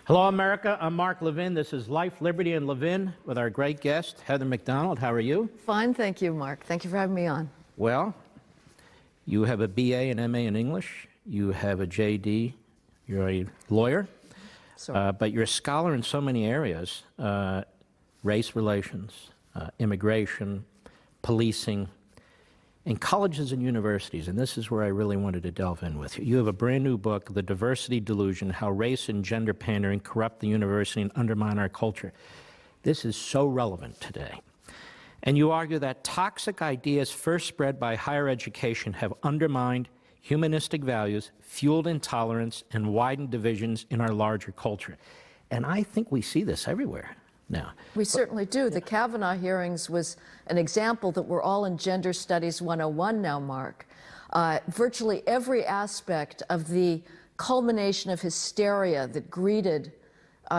Hello, America. I'm Mark Levin. This is Life, Liberty, and Levin with our great guest, Heather McDonald. How are you? Fine, thank you, Mark. Thank you for having me on. Well, you have a BA and MA in English. You have a JD. You're a lawyer. But you're a scholar in so many areas, race relations, immigration, policing, and colleges and universities, and this is where I really wanted to delve in with you. You have a brand new book, The Diversity Delusion, How Race and Gender Pandering Corrupt the University and Undermine Our Culture. This is so relevant today. And you argue that toxic ideas first spread by higher education have undermined humanistic values, fueled intolerance, and widened divisions in our larger culture. And I think we see this everywhere now. We certainly do. The Kavanaugh hearings was an example that we're all in Gender Studies 101 now, Mark. Virtually every aspect of the culmination of hysteria that greeted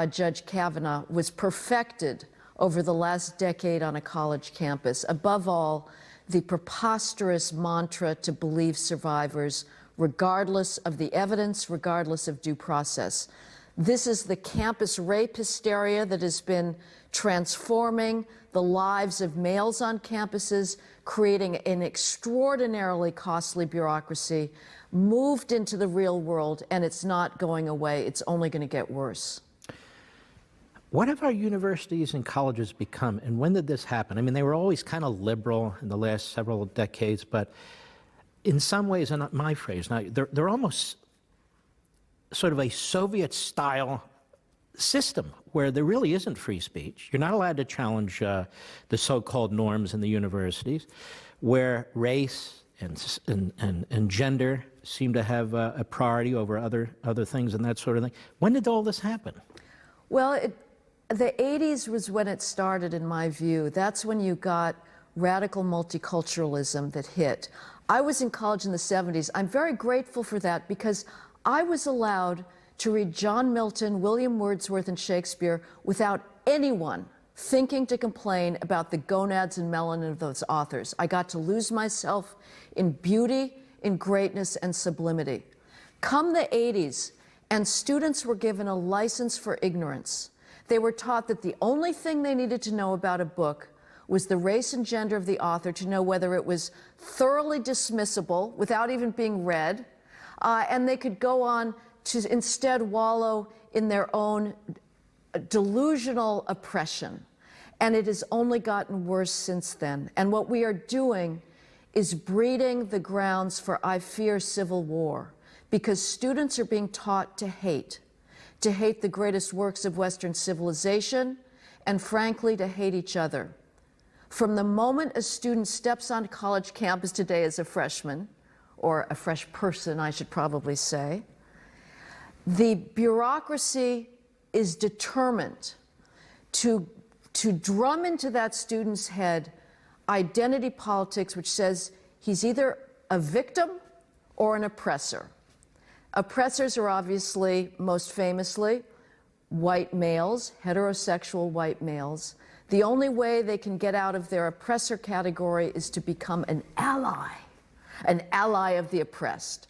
Judge Kavanaugh was perfected over the last decade on a college campus. Above all, the preposterous mantra to believe survivors, regardless of the evidence, regardless of due process. This is the campus rape hysteria that has been transforming the lives of males on campuses, creating an extraordinarily costly bureaucracy, moved into the real world, and it's not going away. It's only going to get worse. What have our universities and colleges become, and when did this happen? I mean, they were always kind of liberal in the last several decades, but in some ways, and not my phrase, now they're almost sort of a Soviet-style system where there really isn't free speech. You're not allowed to challenge the so-called norms in the universities, where race and gender seem to have a priority over other things and that sort of thing. When did all this happen? Well, the 80s was when it started, in my view. That's when you got radical multiculturalism that hit. I was in college in the 70s. I'm very grateful for that because I was allowed to read John Milton, William Wordsworth, and Shakespeare without anyone thinking to complain about the gonads and melanin of those authors. I got to lose myself in beauty, in greatness, and sublimity. Come the 80s, and students were given a license for ignorance. They were taught that the only thing they needed to know about a book was the race and gender of the author, to know whether it was thoroughly dismissible without even being read, and they could go on to instead wallow in their own delusional oppression. And it has only gotten worse since then. And what we are doing is breeding the grounds for, I fear, civil war, because students are being taught to hate the greatest works of Western civilization, and frankly, to hate each other. From the moment a student steps on college campus today as a freshman, or a fresh person, I should probably say, the bureaucracy is determined to drum into that student's head identity politics, which says he's either a victim or an oppressor. Oppressors are obviously, most famously, white males, heterosexual white males. The only way they can get out of their oppressor category is to become an ally of the oppressed.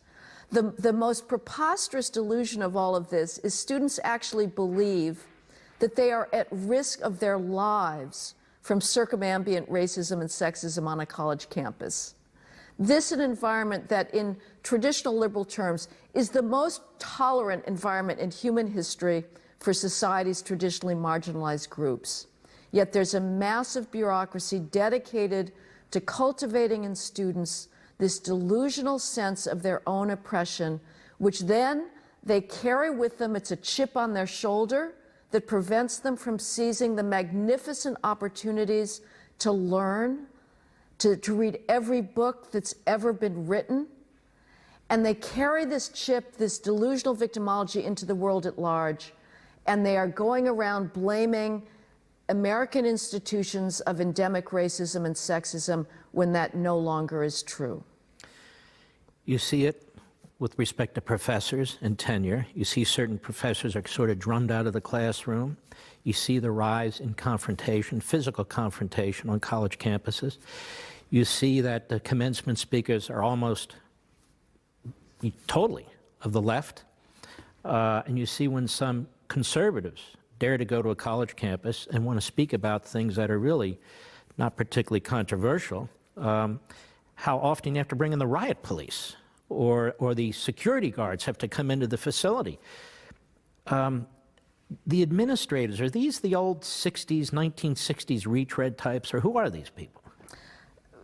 The most preposterous delusion of all of this is students actually believe that they are at risk of their lives from circumambient racism and sexism on a college campus. This an environment that, in traditional liberal terms, is the most tolerant environment in human history for society's traditionally marginalized groups. Yet there's a massive bureaucracy dedicated to cultivating in students this delusional sense of their own oppression, which then they carry with them. It's a chip on their shoulder that prevents them from seizing the magnificent opportunities to learn, to read every book that's ever been written. And they carry this chip, this delusional victimology, into the world at large. And they are going around blaming American institutions of endemic racism and sexism when that no longer is true. You see it with respect to professors and tenure. You see certain professors are sort of drummed out of the classroom. You see the rise in confrontation, physical confrontation on college campuses. You see that the commencement speakers are almost totally of the left. And you see when some conservatives dare to go to a college campus and want to speak about things that are really not particularly controversial, how often you have to bring in the riot police or the security guards have to come into the facility. The administrators, are these the old 60s, 1960s retread types, or who are these people?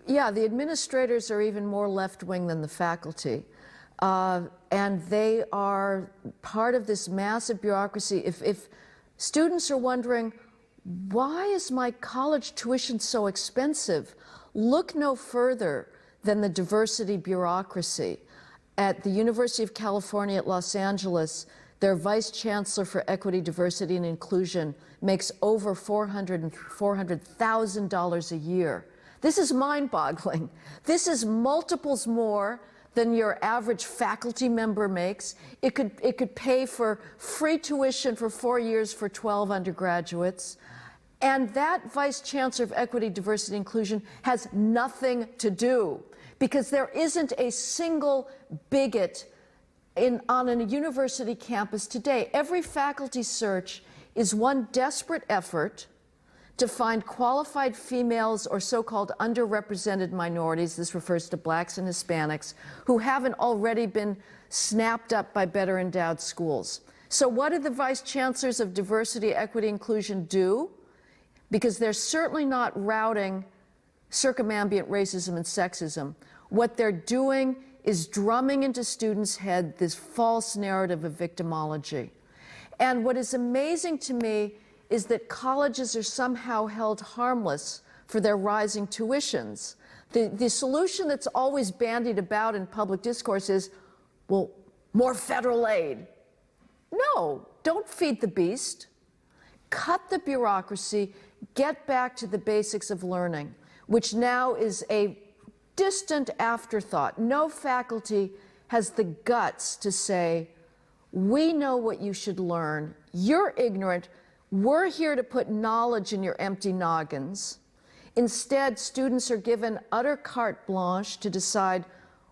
Yeah, the administrators are even more left-wing than the faculty. And they are part of this massive bureaucracy. If students are wondering, why is my college tuition so expensive? Look no further than the diversity bureaucracy. At the University of California at Los Angeles, their vice chancellor for equity, diversity, and inclusion makes over $400,000 a year. This is mind-boggling. This is multiples more than your average faculty member makes. It could pay for free tuition for 4 years for 12 undergraduates. And that vice chancellor of equity, diversity, and inclusion has nothing to do, because there isn't a single bigot on a university campus today. Every faculty search is one desperate effort to find qualified females or so-called underrepresented minorities, this refers to blacks and Hispanics, who haven't already been snapped up by better endowed schools. So what do the vice chancellors of diversity, equity, inclusion do? Because they're certainly not routing circumambient racism and sexism. What they're doing is drumming into students' heads this false narrative of victimology. And what is amazing to me is that colleges are somehow held harmless for their rising tuitions. The solution that's always bandied about in public discourse is, well, more federal aid. No, don't feed the beast. Cut the bureaucracy, get back to the basics of learning, which now is a distant afterthought. No faculty has the guts to say, we know what you should learn, you're ignorant, we're here to put knowledge in your empty noggins. Instead, students are given utter carte blanche to decide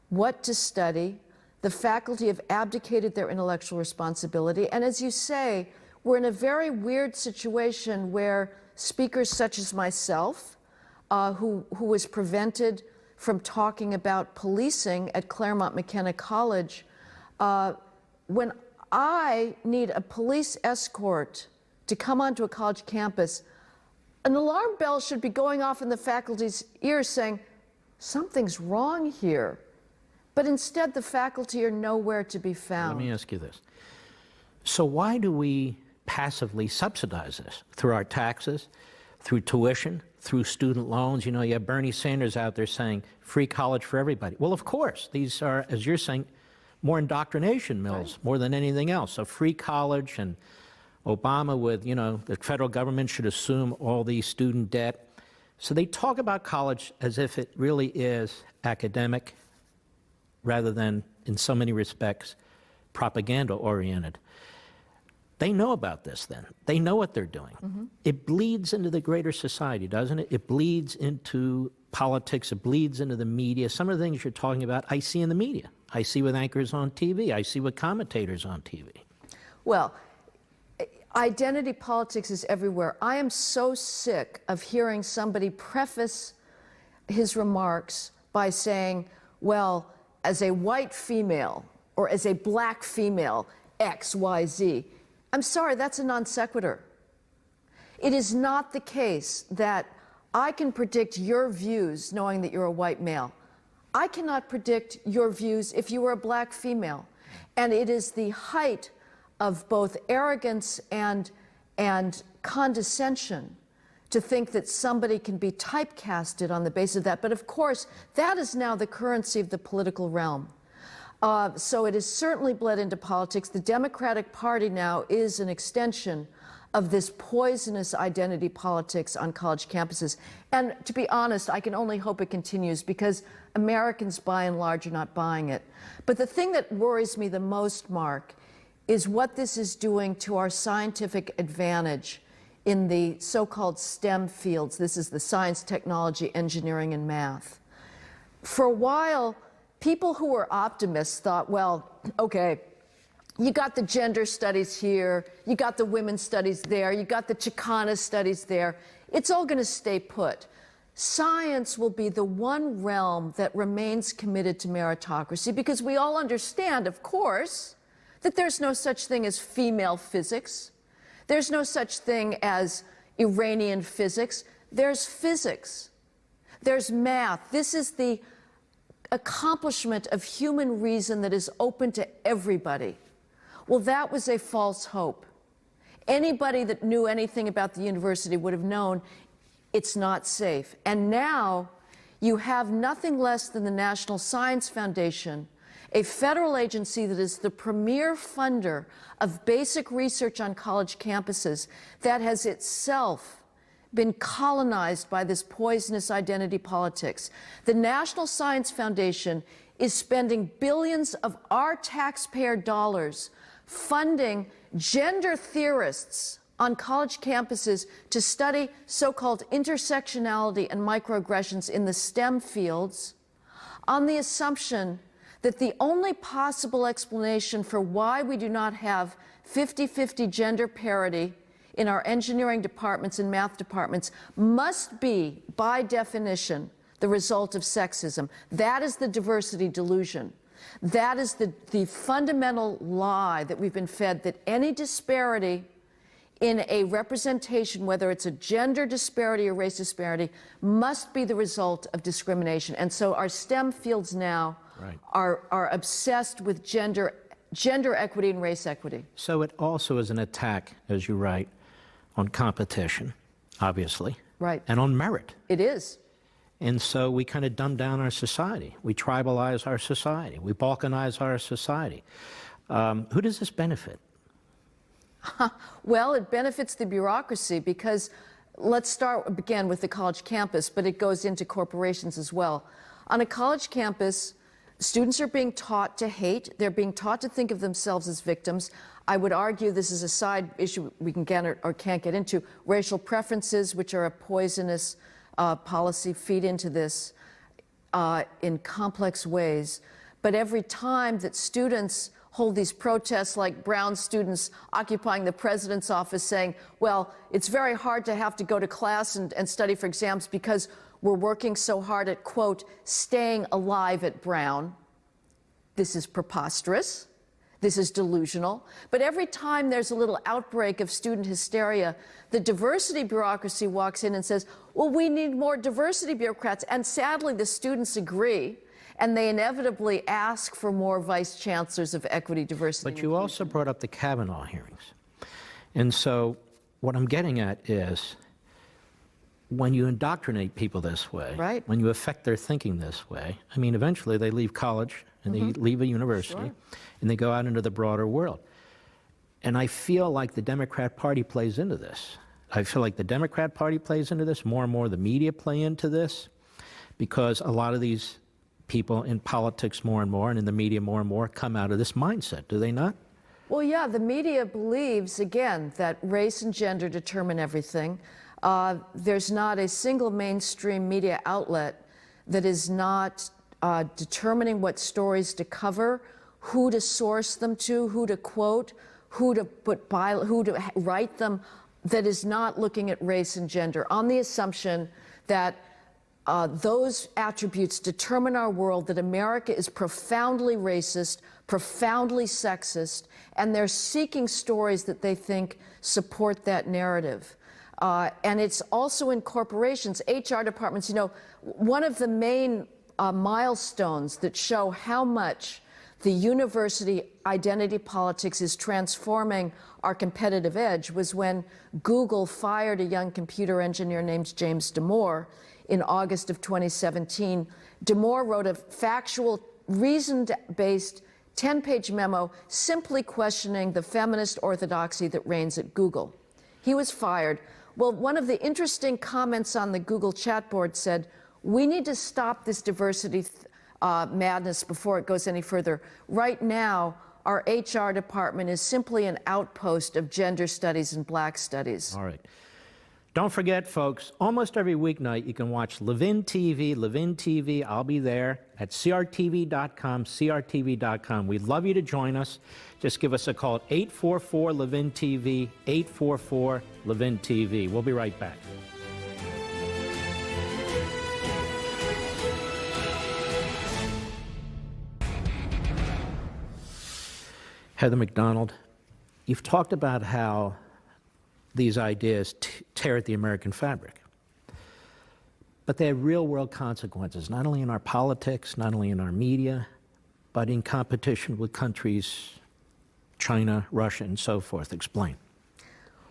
what to study. The faculty have abdicated their intellectual responsibility. And as you say, we're in a very weird situation where speakers such as myself, who was prevented from talking about policing at Claremont McKenna College, when I need a police escort to come onto a college campus, an alarm bell should be going off in the faculty's ears saying, something's wrong here. But instead, the faculty are nowhere to be found. Let me ask you this. So why do we passively subsidize this? Through our taxes, through tuition, through student loans? You know, you have Bernie Sanders out there saying free college for everybody. Well, of course, these are, as you're saying, more indoctrination mills, more than anything else. So free college, and Obama with, you know, the federal government should assume all the student debt. So they talk about college as if it really is academic rather than, in so many respects, propaganda-oriented. They know about this then. They know what they're doing. Mm-hmm. It bleeds into the greater society, doesn't it? It bleeds into politics. It bleeds into the media. Some of the things you're talking about, I see in the media. I see with anchors on TV. I see with commentators on TV. Well, identity politics is everywhere. I am so sick of hearing somebody preface his remarks by saying, well, as a white female or as a black female, X, Y, Z. I'm sorry, that's a non sequitur. It is not the case that I can predict your views knowing that you're a white male. I cannot predict your views if you were a black female. And it is the height of both arrogance and condescension to think that somebody can be typecasted on the basis of that. But of course, that is now the currency of the political realm. So it has certainly bled into politics. The Democratic Party now is an extension of this poisonous identity politics on college campuses. And to be honest, I can only hope it continues, because Americans by and large are not buying it. But the thing that worries me the most, Mark, is what this is doing to our scientific advantage in the so-called STEM fields. This is the science, technology, engineering, and math. For a while, people who were optimists thought, well, okay, You got the gender studies here, you got the women's studies there, you got the Chicana studies there. It's all going to stay put. Science will be the one realm that remains committed to meritocracy because we all understand, of course, that there's no such thing as female physics. There's no such thing as Iranian physics. There's physics. There's math. This is the accomplishment of human reason that is open to everybody. Well, that was a false hope. Anybody that knew anything about the university would have known it's not safe. And now you have nothing less than the National Science Foundation, a federal agency that is the premier funder of basic research on college campuses, that has itself been colonized by this poisonous identity politics. The National Science Foundation is spending billions of our taxpayer dollars funding gender theorists on college campuses to study so-called intersectionality and microaggressions in the STEM fields, on the assumption that the only possible explanation for why we do not have 50-50 gender parity in our engineering departments and math departments must be, by definition, the result of sexism. That is the diversity delusion. That is the fundamental lie that we've been fed, that any disparity in a representation, whether it's a gender disparity or race disparity, must be the result of discrimination. And so our STEM fields now are obsessed with gender equity and race equity. So it also is an attack, as you write, on competition, obviously. Right. And on merit. It is. And so we kind of dumb down our society. We tribalize our society. We balkanize our society. Who does this benefit? Well, it benefits the bureaucracy because let's start again with the college campus, but it goes into corporations as well. On a college campus, students are being taught to hate. They're being taught to think of themselves as victims. I would argue this is a side issue we can get or can't get into. Racial preferences, which are a poisonous policy, feed into this in complex ways. But every time that students hold these protests, like brown students occupying the president's office saying, well, it's very hard to have to go to class and study for exams because we're working so hard at, quote, staying alive at Brown. This is preposterous. This is delusional. But every time there's a little outbreak of student hysteria, the diversity bureaucracy walks in and says, well, we need more diversity bureaucrats. And sadly, the students agree, and they inevitably ask for more vice chancellors of equity, diversity, But you also brought up the Kavanaugh hearings. And so what I'm getting at is, when you indoctrinate people this way, right, when you affect their thinking this way, I mean, eventually they leave college and they leave a university and they go out into the broader world. And I feel like the Democrat Party plays into this. I feel like the Democrat Party plays into this. More and more the media play into this because a lot of these people in politics more and more and in the media more and more come out of this mindset, do they not? Well, yeah, the media believes, again, that race and gender determine everything. There's not a single mainstream media outlet that is not determining what stories to cover, who to source them to, who to quote, who to write them, that is not looking at race and gender on the assumption that those attributes determine our world, that America is profoundly racist, profoundly sexist, and they're seeking stories that they think support that narrative. And it's also in corporations, HR departments. You know, one of the main milestones that show how much the university identity politics is transforming our competitive edge was when Google fired a young computer engineer named James Damore in August of 2017. Damore wrote a factual, reasoned-based 10-page memo simply questioning the feminist orthodoxy that reigns at Google. He was fired. Well, one of the interesting comments on the Google chat board said, we need to stop this diversity madness before it goes any further. Right now, our HR department is simply an outpost of gender studies and black studies. All right. Don't forget, folks, almost every weeknight you can watch Levin TV. Levin TV, I'll be there at crtv.com, crtv.com. We'd love you to join us. Just give us a call at 844-LEVIN-TV, 844-LEVIN-TV. We'll be right back. Heather McDonald, you've talked about how these ideas tear at the American fabric. But they have real-world consequences, not only in our politics, not only in our media, but in competition with countries, China, Russia, and so forth. Explain.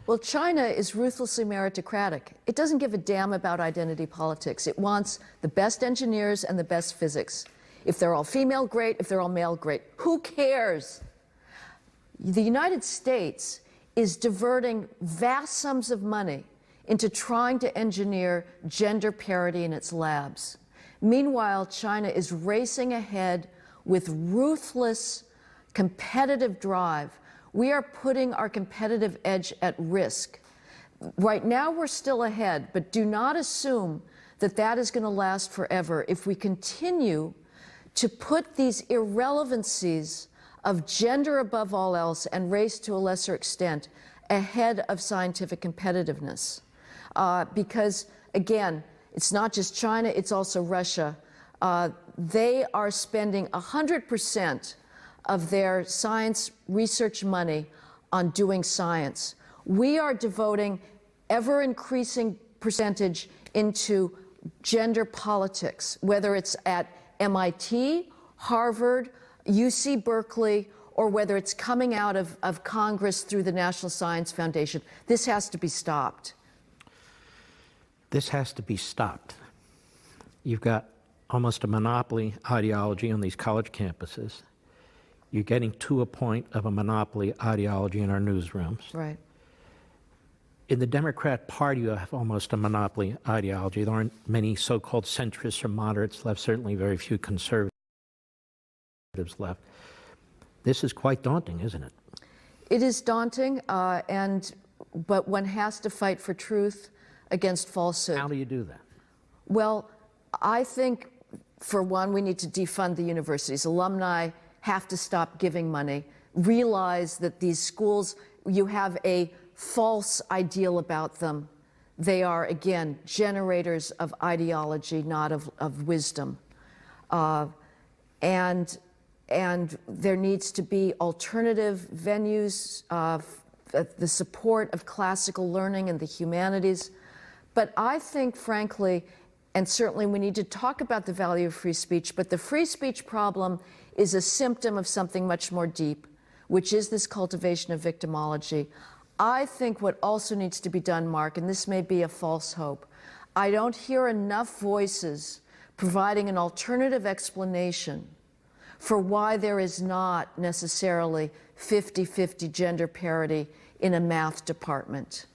Well, China is ruthlessly meritocratic. It doesn't give a damn about identity politics. It wants the best engineers and the best physics. If they're all female, great. If they're all male, great. Who cares? The United States is diverting vast sums of money into trying to engineer gender parity in its labs. Meanwhile, China is racing ahead with ruthless competitive drive. We are putting our competitive edge at risk. Right now, we're still ahead, but do not assume that that is going to last forever if we continue to put these irrelevancies of gender above all else and race to a lesser extent ahead of scientific competitiveness. Because, again, it's not just China, it's also Russia. They are spending 100% of their science research money on doing science. We are devoting ever-increasing percentage into gender politics, whether it's at MIT, Harvard, UC Berkeley, or whether it's coming out of Congress through the National Science Foundation. This has to be stopped. This has to be stopped. You've got almost a monopoly ideology on these college campuses. You're getting to a point of a monopoly ideology in our newsrooms. Right. In the Democrat Party, you have almost a monopoly ideology. There aren't many so-called centrists or moderates left, certainly very few conservatives left. This is quite daunting, isn't it? It is daunting, but one has to fight for truth against falsehood. How do you do that? Well, I think, for one, we need to defund the universities. Alumni have to stop giving money, realize that these schools, you have a false ideal about them. They are, again, generators of ideology, not of wisdom. And there needs to be alternative venues, the support of classical learning and the humanities. But I think, frankly, and certainly we need to talk about the value of free speech, but the free speech problem is a symptom of something much more deep, which is this cultivation of victimology. I think what also needs to be done, Mark, and this may be a false hope, I don't hear enough voices providing an alternative explanation for why there is not necessarily 50-50 gender parity in a math department.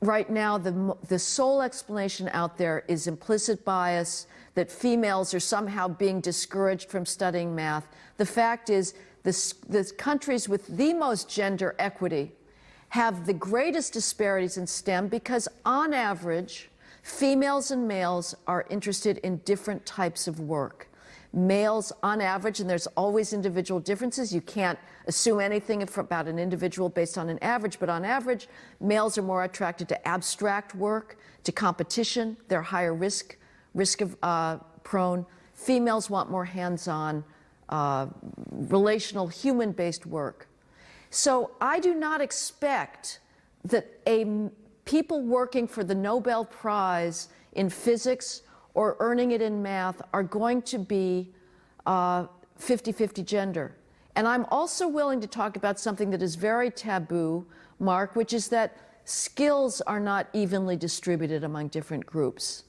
Right now, the sole explanation out there is implicit bias, that females are somehow being discouraged from studying math. The fact is, the countries with the most gender equity have the greatest disparities in STEM because, on average, females and males are interested in different types of work. Males, on average, and there's always individual differences. You can't assume anything about an individual based on an average, but on average, males are more attracted to abstract work, to competition. They're higher risk prone. Females want more hands-on, relational, human-based work. So I do not expect that people working for the Nobel Prize in physics or earning it in math are going to be 50-50 gender. And I'm also willing to talk about something that is very taboo, Mark, which is that skills are not evenly distributed among different groups.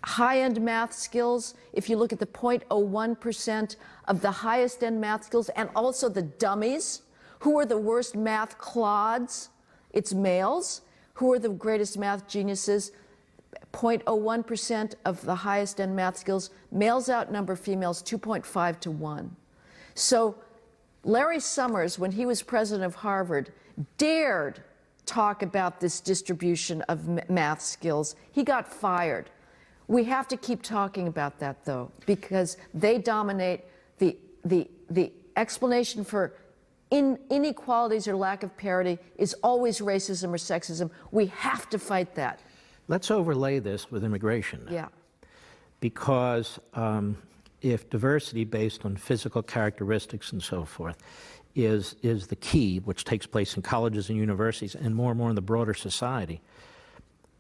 High-end math skills, if you look at the 0.01% of the highest-end math skills, and also the dummies, who are the worst math clods? It's males. Who are the greatest math geniuses? 0.01% of the highest-end math skills. Males outnumber females 2.5 to 1. So Larry Summers, when he was president of Harvard, dared talk about this distribution of math skills. He got fired. We have to keep talking about that, though, because they dominate the explanation for inequalities or lack of parity is always racism or sexism. We have to fight that. Let's overlay this with immigration. Yeah. Because if diversity based on physical characteristics and so forth is the key, which takes place in colleges and universities and more in the broader society,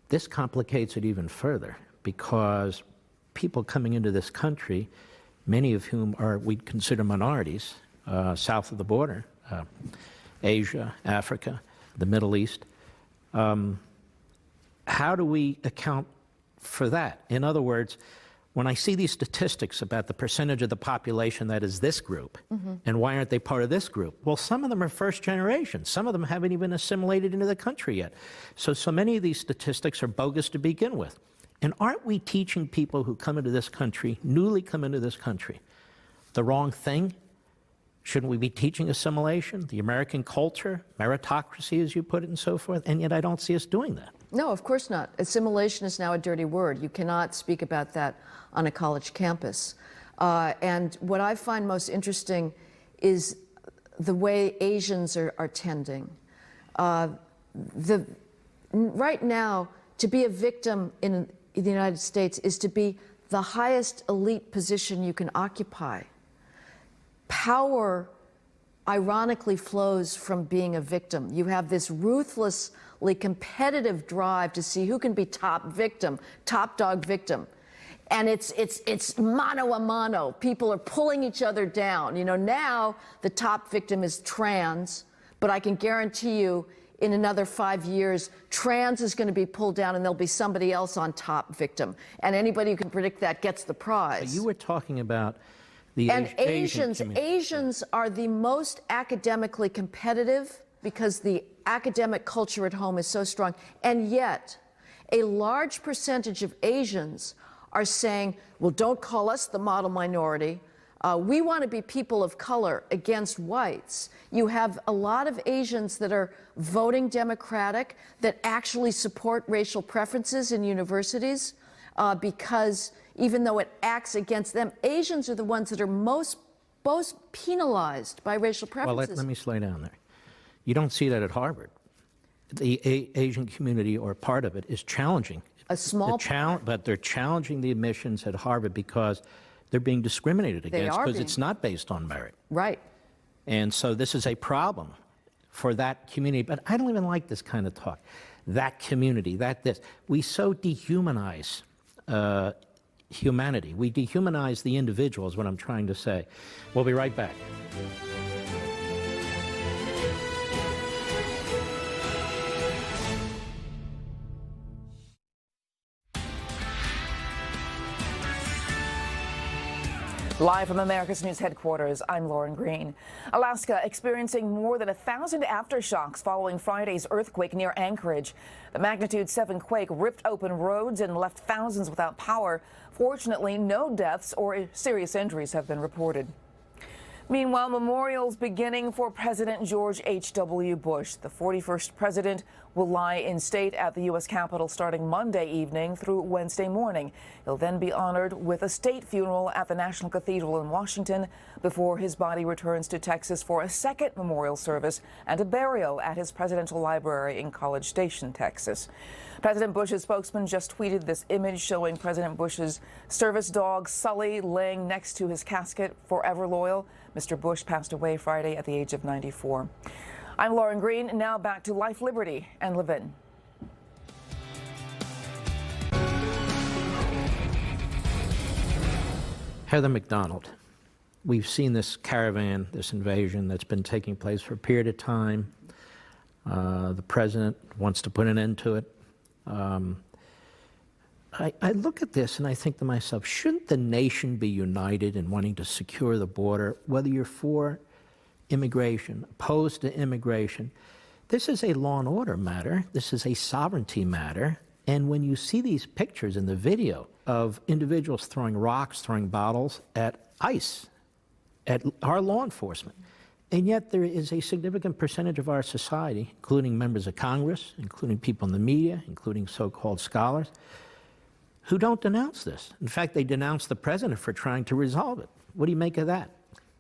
this complicates it even further, because people coming into this country, many of whom we'd consider minorities, south of the border, Asia, Africa, the Middle East, how do we account for that? In other words, when I see these statistics about the percentage of the population that is this group, and why aren't they part of this group? Well, some of them are first generation. Some of them haven't even assimilated into the country yet. So many of these statistics are bogus to begin with. And aren't we teaching people who come into this country, newly come into this country, the wrong thing? Shouldn't we be teaching assimilation, the American culture, meritocracy, as you put it, and so forth? And yet I don't see us doing that. No, of course not. Assimilation is now a dirty word. You cannot speak about that on a college campus. And what I find most interesting is the way Asians are tending. Right now, to be a victim in the United States is to be the highest elite position you can occupy. Power, ironically, flows from being a victim. You have this ruthlessly competitive drive to see who can be top victim, top dog victim. And it's mano a mano. People are pulling each other down. You know, now the top victim is trans, but I can guarantee you in another 5 years, trans is going to be pulled down and there'll be somebody else on top victim. And anybody who can predict that gets the prize. But you were talking about the Asians are the most academically competitive because the academic culture at home is so strong. And yet, a large percentage of Asians are saying, well, don't call us the model minority. We want to be people of color against whites. You have a lot of Asians that are voting Democratic that actually support racial preferences in universities because even though it acts against them, Asians are the ones that are most penalized by racial preferences. Well, let me slow down there. You don't see that at Harvard. The Asian community, or part of it, is challenging. A small part. But they're challenging the admissions at Harvard because they're being discriminated against because it's not based on merit. Right. And so this is a problem for that community. But I don't even like this kind of talk. That community, this. We so dehumanize humanity. We dehumanize the individual is what I'm trying to say. We'll be right back. Live from America's News headquarters, I'm Lauren Green. Alaska experiencing more than 1,000 aftershocks following Friday's earthquake near Anchorage. The magnitude 7 quake ripped open roads and left thousands without power. Fortunately, no deaths or serious injuries have been reported. Meanwhile, memorials beginning for President George H.W. Bush. The 41st president will lie in state at the U.S. Capitol starting Monday evening through Wednesday morning. He'll then be honored with a state funeral at the National Cathedral in Washington before his body returns to Texas for a second memorial service and a burial at his presidential library in College Station, Texas. President Bush's spokesman just tweeted this image showing President Bush's service dog, Sully, laying next to his casket, forever loyal. Mr. Bush passed away Friday at the age of 94. I'm Lauren Green. Now back to Life, Liberty, and Levin. Heather McDonald, we've seen this caravan, this invasion that's been taking place for a period of time. The president wants to put an end to it. I look at this and I think to myself, shouldn't the nation be united in wanting to secure the border, whether you're for immigration, opposed to immigration? This is a law and order matter. This is a sovereignty matter. And when you see these pictures in the video of individuals throwing rocks, throwing bottles at ICE, at our law enforcement, And yet there is a significant percentage of our society, including members of Congress, including people in the media, including so-called scholars, who don't denounce this. In fact, they denounce the president for trying to resolve it. What do you make of that?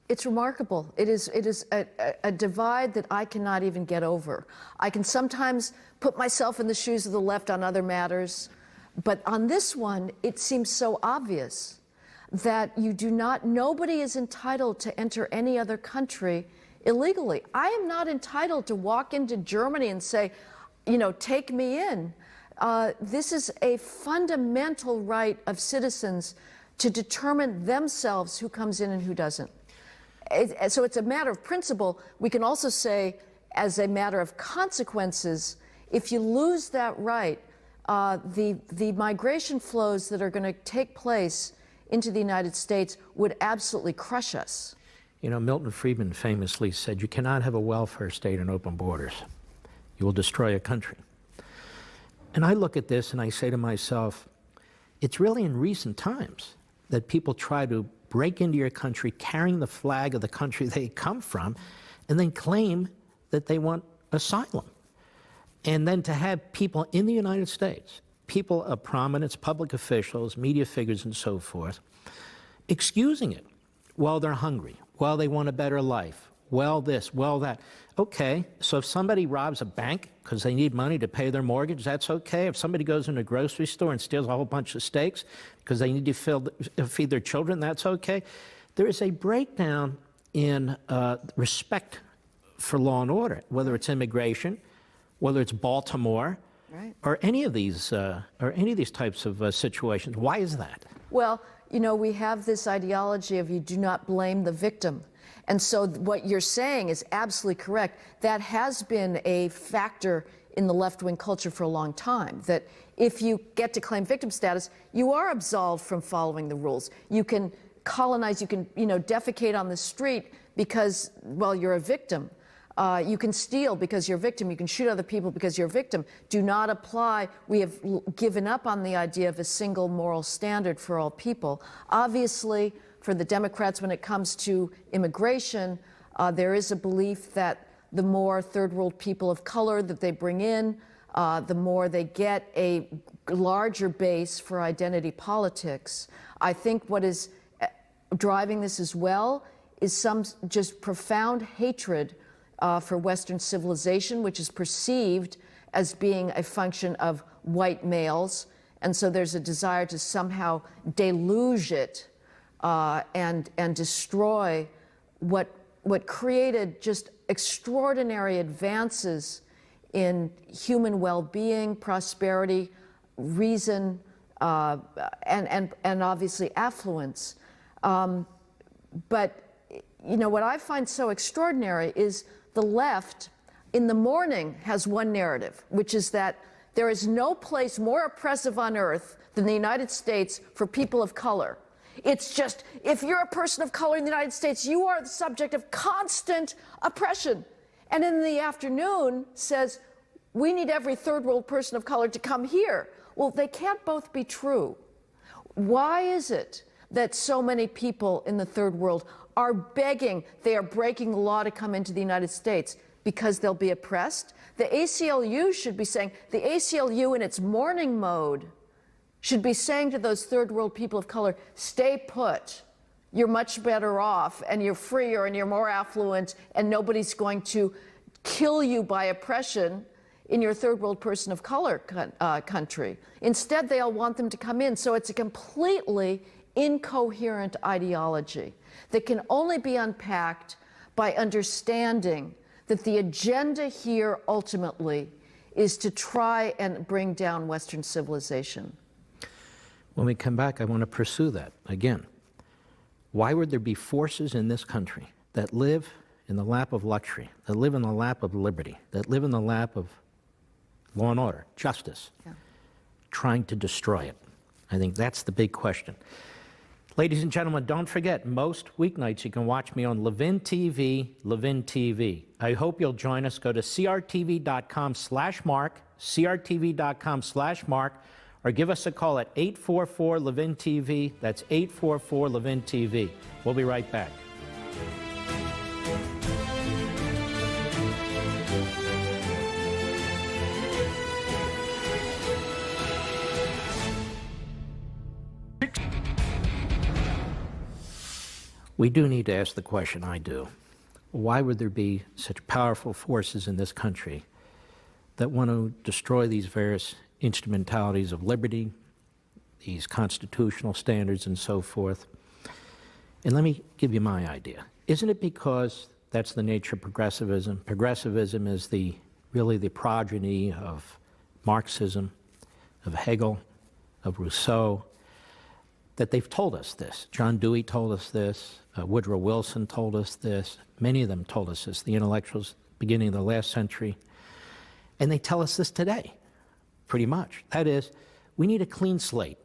It's remarkable. It is a divide that I cannot even get over. I can sometimes put myself in the shoes of the left on other matters, but on this one, it seems so obvious that nobody is entitled to enter any other country illegally. I am not entitled to walk into Germany and say, take me in. This is a fundamental right of citizens to determine themselves who comes in and who doesn't. So it's a matter of principle. We can also say, as a matter of consequences, if you lose that right, the migration flows that are going to take place into the United States would absolutely crush us. Milton Friedman famously said, you cannot have a welfare state and open borders. You will destroy a country. And I look at this and I say to myself, it's really in recent times that people try to break into your country carrying the flag of the country they come from and then claim that they want asylum. And then to have people in the United States, people of prominence, public officials, media figures and so forth, excusing it while they're hungry, while they want a better life, well this, well that. Okay, so if somebody robs a bank because they need money to pay their mortgage, that's okay. If somebody goes in a grocery store and steals a whole bunch of steaks because they need to feed their children, that's okay. There is a breakdown in respect for law and order, whether it's immigration, whether it's Baltimore, right, or any of these types of situations. Why is that? Well, we have this ideology of you do not blame the victim. And so what you're saying is absolutely correct. That has been a factor in the left-wing culture for a long time, that if you get to claim victim status, you are absolved from following the rules. You can colonize, you can, defecate on the street because, well, you're a victim. You can steal because you're a victim. You can shoot other people because you're a victim. Do not apply. We have given up on the idea of a single moral standard for all people. Obviously, for the Democrats, when it comes to immigration, there is a belief that the more third world people of color that they bring in, the more they get a larger base for identity politics. I think what is driving this as well is some just profound hatred for Western civilization, which is perceived as being a function of white males. And so there's a desire to somehow deluge it and destroy what created just extraordinary advances in human well-being, prosperity, reason, and obviously affluence. But what I find so extraordinary is the left in the morning has one narrative, which is that there is no place more oppressive on earth than the United States for people of color. It's just, if you're a person of color in the United States, you are the subject of constant oppression. And in the afternoon says, we need every third world person of color to come here. Well, they can't both be true. Why is it that so many people in the third world are begging, they are breaking the law to come into the United States? Because they'll be oppressed? The ACLU should be saying, the ACLU in its morning mode should be saying to those third world people of color, stay put. You're much better off, and you're freer, and you're more affluent, and nobody's going to kill you by oppression in your third world person of color country. Instead, they all want them to come in. So it's a completely incoherent ideology that can only be unpacked by understanding that the agenda here ultimately is to try and bring down Western civilization. When we come back, I want to pursue that again. Why would there be forces in this country that live in the lap of luxury, that live in the lap of liberty, that live in the lap of law and order, justice, trying to destroy it? I think that's the big question. Ladies and gentlemen, don't forget, most weeknights you can watch me on Levin TV, Levin TV. I hope you'll join us. Go to crtv.com/Mark, crtv.com/Mark, or give us a call at 844-LEVIN-TV. That's 844-LEVIN-TV. We'll be right back. we do need to ask the question, I do. Why would there be such powerful forces in this country that want to destroy these various instrumentalities of liberty, these constitutional standards and so forth? And let me give you my idea. Isn't it because that's the nature of progressivism? Progressivism is really the progeny of Marxism, of Hegel, of Rousseau, that they've told us this. John Dewey told us this. Woodrow Wilson told us this. Many of them told us this, the intellectuals beginning of the last century. And they tell us this today, pretty much. That is, we need a clean slate.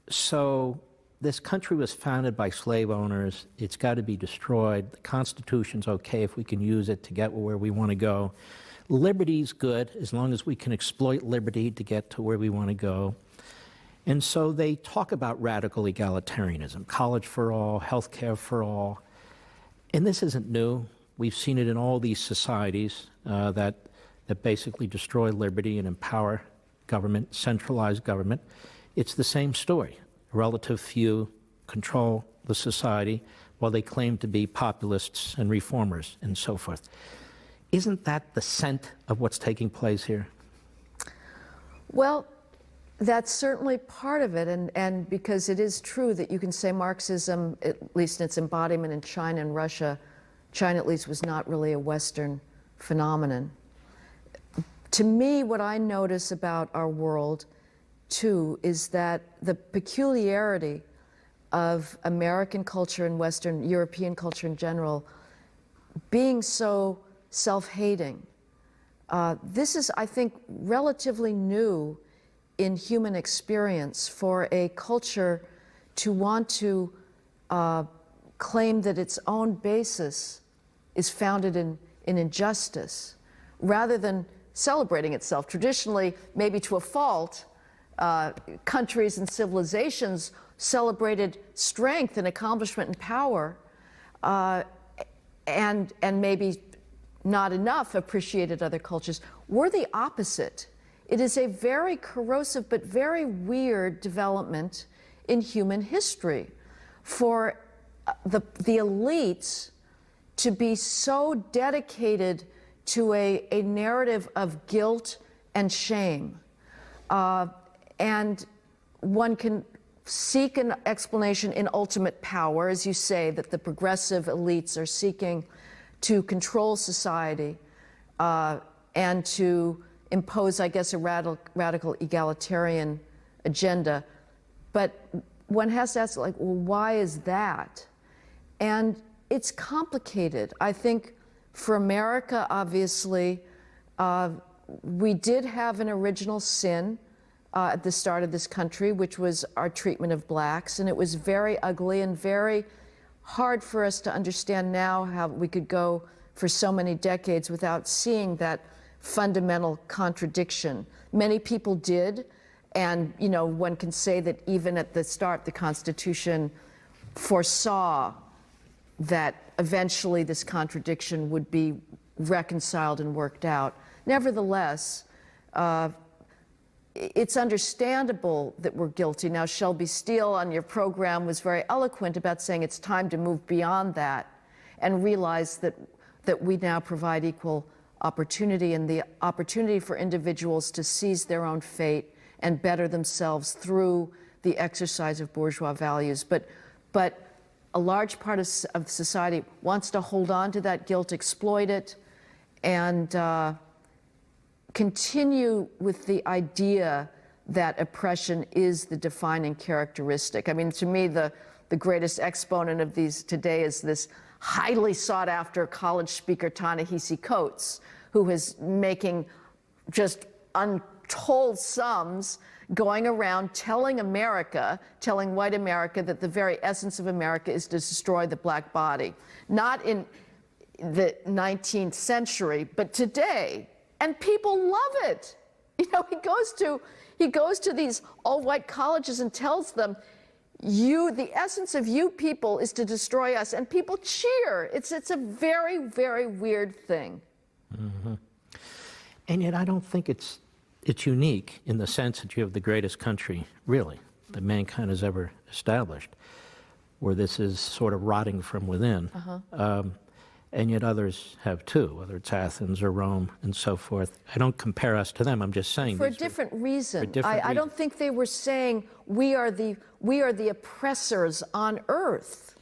So this country was founded by slave owners. It's got to be destroyed. The Constitution's okay if we can use it to get where we want to go. Liberty's good as long as we can exploit liberty to get to where we want to go. And so they talk about radical egalitarianism, college for all, health care for all. And this isn't new. We've seen it in all these societies that basically destroy liberty and empower government, centralized government. It's the same story. A relative few control the society while they claim to be populists and reformers and so forth. Isn't that the scent of what's taking place here? Well, that's certainly part of it, and because it is true that you can say Marxism, at least in its embodiment in China and Russia, China at least was not really a Western phenomenon. To me, what I notice about our world, too, is that the peculiarity of American culture and Western European culture in general being so self-hating. This is, I think, relatively new in human experience for a culture to want to claim that its own basis is founded in injustice, rather than celebrating itself. Traditionally, maybe to a fault, countries and civilizations celebrated strength and accomplishment and power, and maybe not enough appreciated other cultures. We're the opposite. It is a very corrosive but very weird development in human history for the elites to be so dedicated to a narrative of guilt and shame. And one can seek an explanation in ultimate power, as you say, that the progressive elites are seeking to control society and to impose, I guess, a radical egalitarian agenda. But one has to ask, like, well, why is that? And it's complicated. I think for America, obviously, we did have an original sin at the start of this country, which was our treatment of blacks, and it was very ugly and very hard for us to understand now how we could go for so many decades without seeing that fundamental contradiction. Many people did, and one can say that even at the start, the Constitution foresaw that eventually this contradiction would be reconciled and worked out. Nevertheless, it's understandable that we're guilty. Now, Shelby Steele on your program was very eloquent about saying it's time to move beyond that and realize that we now provide equal opportunity and the opportunity for individuals to seize their own fate and better themselves through the exercise of bourgeois values. But a large part of society wants to hold on to that guilt, exploit it, and continue with the idea that oppression is the defining characteristic. I mean, to me, the greatest exponent of these today is this highly sought after college speaker, Ta-Nehisi Coates, who is making just untold sums going around telling white America, that the very essence of America is to destroy the black body. Not in the 19th century, but today. And people love it. He goes to these all-white colleges and tells them, the essence of you people is to destroy us, and people cheer. It's a very, very weird thing. Mm-hmm. And yet I don't think it's unique in the sense that you have the greatest country, really, that mankind has ever established, where this is sort of rotting from within. And yet others have too, whether it's Athens or Rome and so forth. I don't compare us to them. I'm just saying For a different reason. different I don't think they were saying we are the oppressors on earth.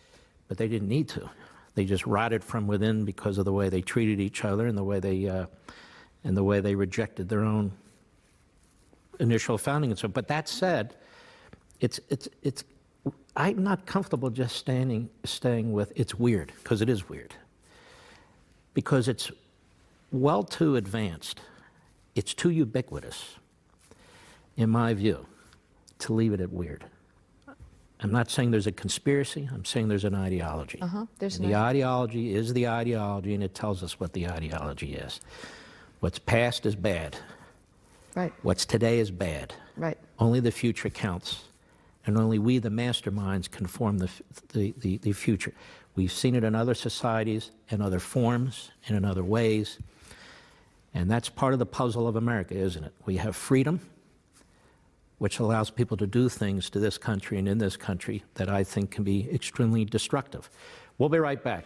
But they didn't need to. They just rotted from within because of the way they treated each other and the way they rejected their own initial founding and so. But that said, I'm not comfortable just staying with it's weird, because it is weird. Because it's well too advanced. It's too ubiquitous, in my view, to leave it at weird. I'm not saying there's a conspiracy. I'm saying there's an ideology. The ideology is the ideology, and it tells us what the ideology is. What's past is bad. Right. What's today is bad. Right. Only the future counts, and only we, the masterminds, can form the future. We've seen it in other societies, in other forms, and in other ways. And that's part of the puzzle of America, isn't it? We have freedom, which allows people to do things to this country and in this country that I think can be extremely destructive. We'll be right back.